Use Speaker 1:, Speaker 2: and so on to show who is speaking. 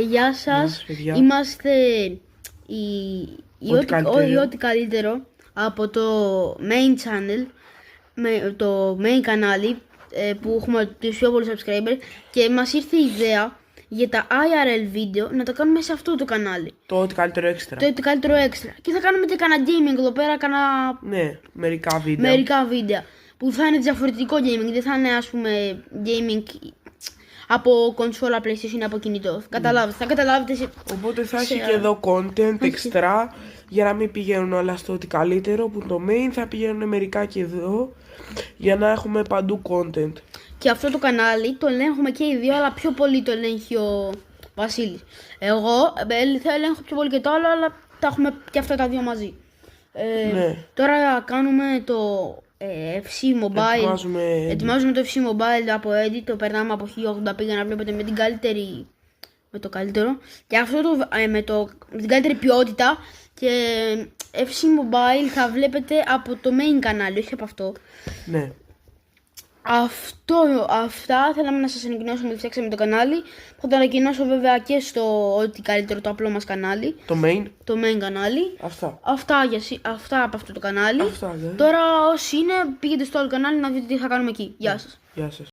Speaker 1: Γεια σας.
Speaker 2: παιδιά.
Speaker 1: Είμαστε ό,τι καλύτερο από το main channel, το main κανάλι που έχουμε τους πιο πολλούς subscribers, και μας ήρθε η ιδέα για τα IRL βίντεο να το κάνουμε σε αυτό το κανάλι.
Speaker 2: Το ό,τι καλύτερο έξτρα.
Speaker 1: Το ό,τι καλύτερο έξτρα. Και θα κάνουμε και κανένα gaming εδώ πέρα,
Speaker 2: Ναι, μερικά βίντεο.
Speaker 1: μερικά βίντεο που θα είναι διαφορετικό gaming, δεν θα είναι ας πούμε gaming από κονσόλα PlayStation ή από κινητό. Καταλάβετε, θα καταλάβετε.
Speaker 2: Οπότε θα έχει και εδώ content extra για να μην πηγαίνουν όλα στο ό,τι καλύτερο, που το main θα πηγαίνουν μερικά και εδώ για να έχουμε παντού content.
Speaker 1: Και αυτό το κανάλι το ελέγχουμε και οι δύο, αλλά πιο πολύ το ελέγχει ο Βασίλης. Εγώ θα ελέγχω πιο πολύ και το άλλο, αλλά τα έχουμε και αυτά τα δύο μαζί.
Speaker 2: Ναι.
Speaker 1: Τώρα κάνουμε το FC Mobile. Ετοιμάζουμε το FC Mobile από Edit, το περνάμε από 1080p για να βλέπετε με το καλύτερο. Και αυτό με την καλύτερη ποιότητα. Και FC Mobile θα βλέπετε από το main κανάλι, όχι από αυτό.
Speaker 2: Ναι.
Speaker 1: Αυτά θέλαμε να σας ανακοινώσουμε ότι φτιάξαμε το κανάλι. Θα το ανακοινώσω βέβαια και στο ό,τι καλύτερο το απλό μας κανάλι. Το main κανάλι. Αυτά από αυτό το κανάλι.
Speaker 2: Αυτά, ναι.
Speaker 1: Τώρα όσοι είναι, πήγαινε στο άλλο κανάλι να δείτε τι θα κάνουμε εκεί. Γεια σας.
Speaker 2: Γεια σας.